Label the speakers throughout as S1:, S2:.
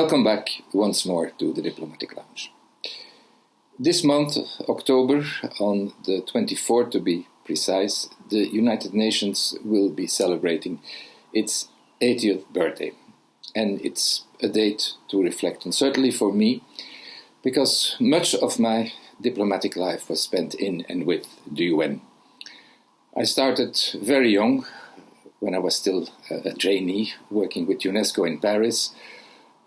S1: Welcome back once more to the Diplomatic Lounge. This month, October, on the 24th to be precise, the United Nations will be celebrating its 80th birthday. And it's a date to reflect on, certainly for me, because much of my diplomatic life was spent in and with the UN. I started very young, when I was still a trainee, working with UNESCO in Paris.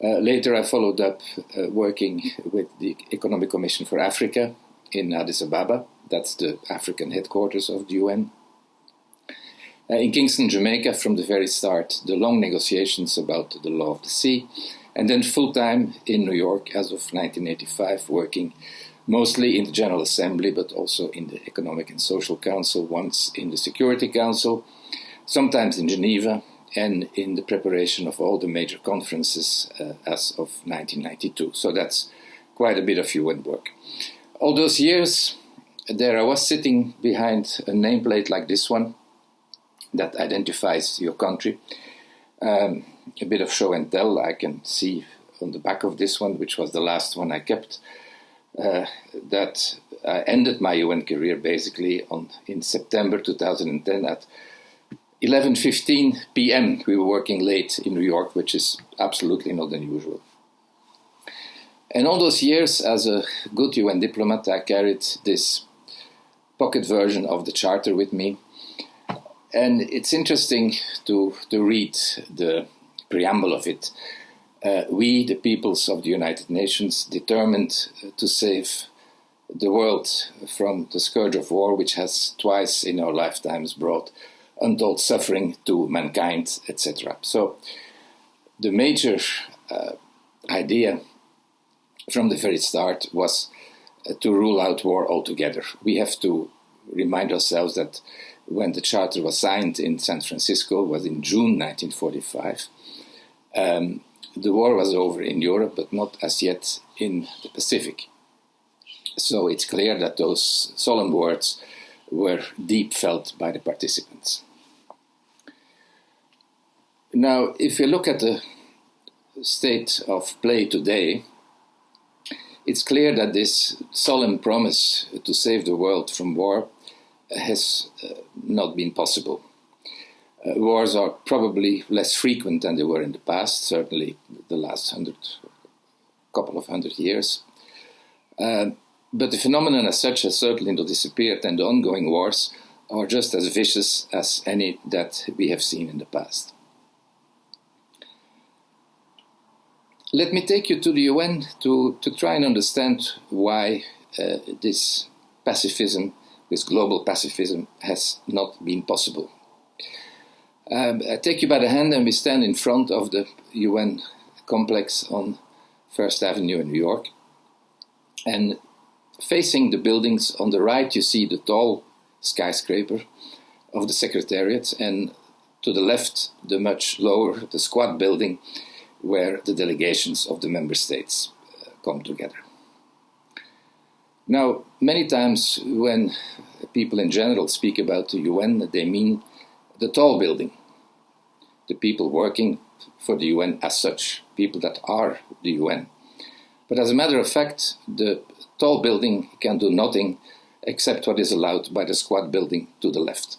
S1: Later I followed up working with the Economic Commission for Africa in Addis Ababa. That's the African headquarters of the UN. In Kingston, Jamaica, from the very start, the long negotiations about the law of the sea. And then full-time in New York as of 1985, working mostly in the General Assembly, but also in the Economic and Social Council, once in the Security Council, sometimes in Geneva, and in the preparation of all the major conferences as of 1992. So that's quite a bit of UN work. All those years, there I was sitting behind a nameplate like this one that identifies your country. A bit of show and tell. I can see on the back of this one, which was the last one I kept, that I ended my UN career basically in September 2010 at 11:15 p.m. We were working late in New York, which is absolutely not unusual. And all those years, as a good UN diplomat, I carried this pocket version of the Charter with me. And it's interesting to read the preamble of it. We, the peoples of the United Nations, determined to save the world from the scourge of war, which has twice in our lifetimes brought untold suffering to mankind, etc. So the major idea from the very start was to rule out war altogether. We have to remind ourselves that when the Charter was signed in San Francisco, was in June 1945, the war was over in Europe, but not as yet in the Pacific. So it's clear that those solemn words were deep felt by the participants. Now, if you look at the state of play today, it's clear that this solemn promise to save the world from war has not been possible. Wars are probably less frequent than they were in the past, certainly the last couple of hundred years. But the phenomenon as such has certainly not disappeared, and the ongoing wars are just as vicious as any that we have seen in the past. Let me take you to the UN to try and understand why this pacifism, this global pacifism, has not been possible. I take you by the hand and we stand in front of the UN complex on First Avenue in New York. And facing the buildings on the right, you see the tall skyscraper of the Secretariat, and to the left, the much lower, the Squad building, where the delegations of the member states come together. Now, many times when people in general speak about the UN, they mean the tall building, the people working for the UN as such, people that are the UN. But as a matter of fact, the tall building can do nothing except what is allowed by the Squad building to the left.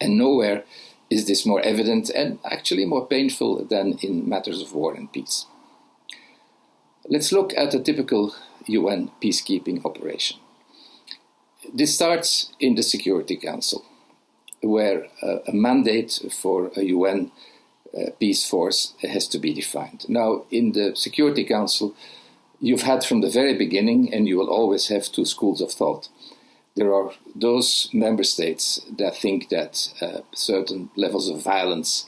S1: And nowhere is this more evident and actually more painful than in matters of war and peace. Let's look at a typical UN peacekeeping operation. This starts in the Security Council, where a mandate for a UN peace force has to be defined. Now, in the Security Council, you've had from the very beginning, and you will always have, two schools of thought. There are those member states that think that certain levels of violence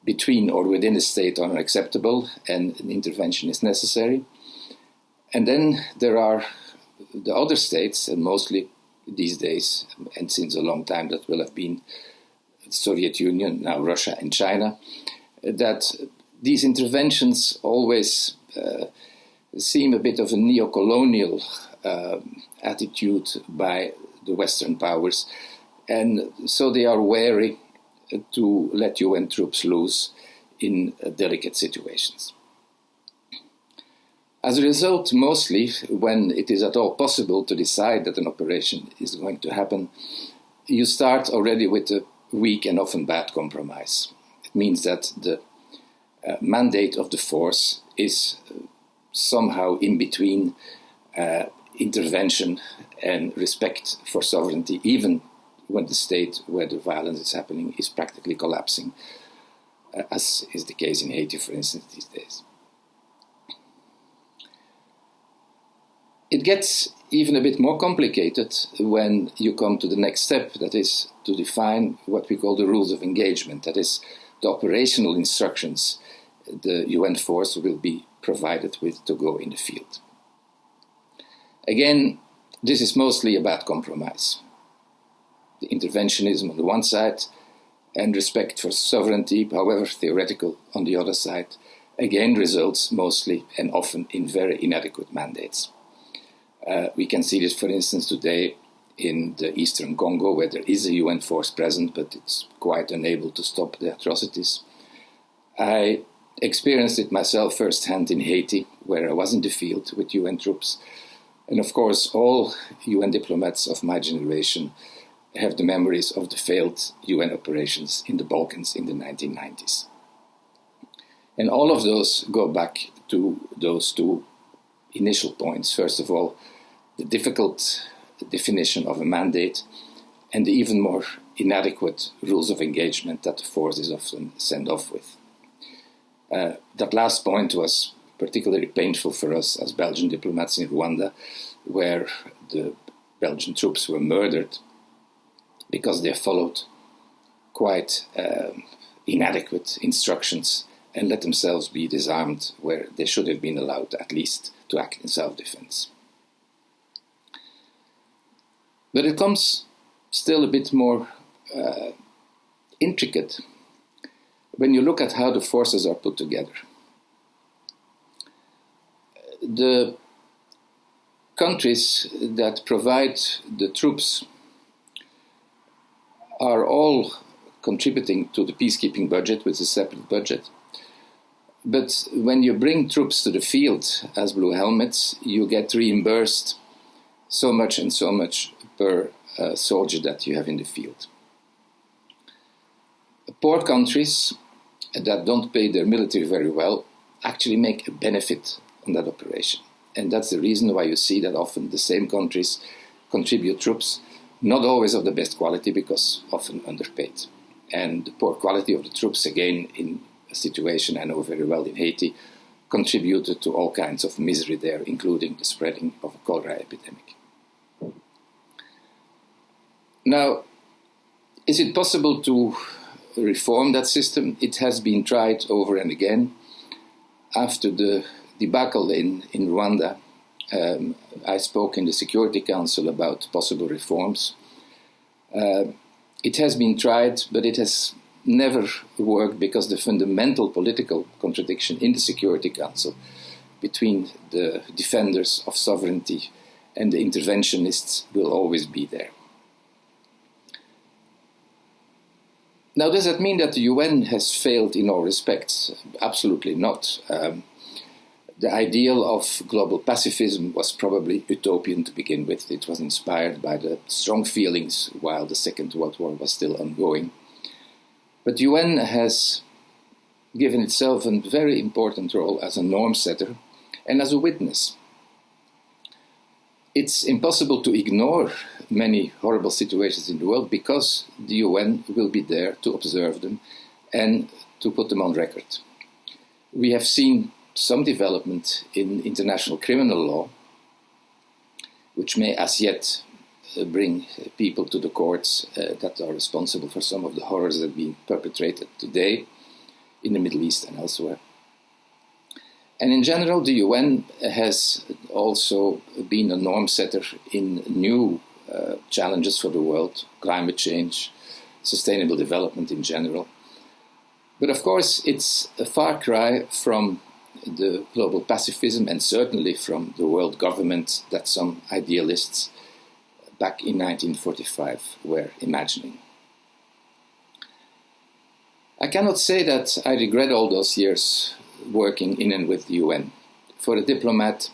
S1: between or within a state are unacceptable and an intervention is necessary. And then there are the other states, and mostly these days, and since a long time that will have been the Soviet Union, now Russia and China, that these interventions always seem a bit of a neo-colonial attitude by the Western powers, and so they are wary to let UN troops loose in delicate situations. As a result, mostly when it is at all possible to decide that an operation is going to happen, you start already with a weak and often bad compromise. It means that the mandate of the force is somehow in between intervention and respect for sovereignty, even when the state where the violence is happening is practically collapsing, as is the case in Haiti, for instance, these days. It gets even a bit more complicated when you come to the next step, that is to define what we call the rules of engagement, that is the operational instructions the UN force will be provided with to go in the field. Again, this is mostly a bad compromise. The interventionism on the one side and respect for sovereignty, however theoretical, on the other side, again results mostly and often in very inadequate mandates. We can see this, for instance, today in the Eastern Congo, where there is a UN force present, but it's quite unable to stop the atrocities. I experienced it myself firsthand in Haiti, where I was in the field with UN troops. And of course, all UN diplomats of my generation have the memories of the failed UN operations in the Balkans in the 1990s. And all of those go back to those two initial points. First of all, the difficult definition of a mandate and the even more inadequate rules of engagement that the force is often sent off with. That last point was particularly painful for us as Belgian diplomats in Rwanda, where the Belgian troops were murdered because they followed quite inadequate instructions and let themselves be disarmed where they should have been allowed at least to act in self-defense. But it comes still a bit more intricate when you look at how the forces are put together. The countries that provide the troops are all contributing to the peacekeeping budget with a separate budget. But when you bring troops to the field as blue helmets, you get reimbursed so much and so much per soldier that you have in the field. Poor countries that don't pay their military very well actually make a benefit on that operation. And that's the reason why you see that often the same countries contribute troops, not always of the best quality because often underpaid. And the poor quality of the troops, again, in a situation I know very well in Haiti, contributed to all kinds of misery there, including the spreading of a cholera epidemic. Now, is it possible to reform that system? It has been tried over and again. After the debacle in Rwanda, I spoke in the Security Council about possible reforms. It has been tried, but it has never worked because the fundamental political contradiction in the Security Council between the defenders of sovereignty and the interventionists will always be there. Now, does that mean that the UN has failed in all respects? Absolutely not. The ideal of global pacifism was probably utopian to begin with. It was inspired by the strong feelings while the Second World War was still ongoing. But the UN has given itself a very important role as a norm setter and as a witness. It's impossible to ignore many horrible situations in the world because the UN will be there to observe them and to put them on record. We have seen some development in international criminal law, which may as yet bring people to the courts that are responsible for some of the horrors that are being perpetrated today in the Middle East and elsewhere. And in general, the UN has also been a norm setter in new challenges for the world, climate change, sustainable development in general. But of course, it's a far cry from the global pacifism and certainly from the world government that some idealists back in 1945 were imagining. I cannot say that I regret all those years working in and with the UN. For a diplomat,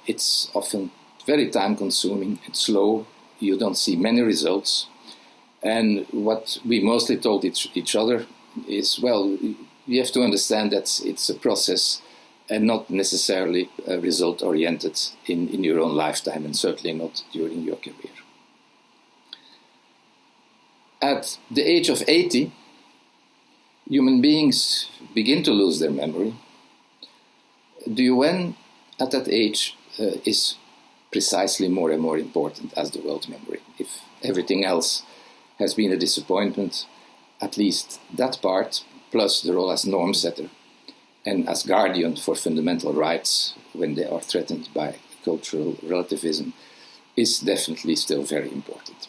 S1: it's often very time-consuming, it's slow, you don't see many results. And what we mostly told each other is, well, you have to understand that it's a process and not necessarily result-oriented in your own lifetime, and certainly not during your career. At the age of 80, human beings begin to lose their memory. The UN at that age is precisely more and more important as the world memory. If everything else has been a disappointment, at least that part, plus the role as norm setter and as guardian for fundamental rights when they are threatened by cultural relativism, is definitely still very important.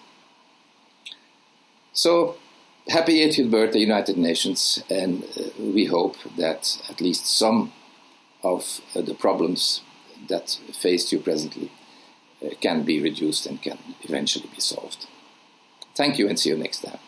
S1: So, happy 80th birthday, United Nations, and we hope that at least some of the problems that face you presently can be reduced and can eventually be solved. Thank you, and see you next time.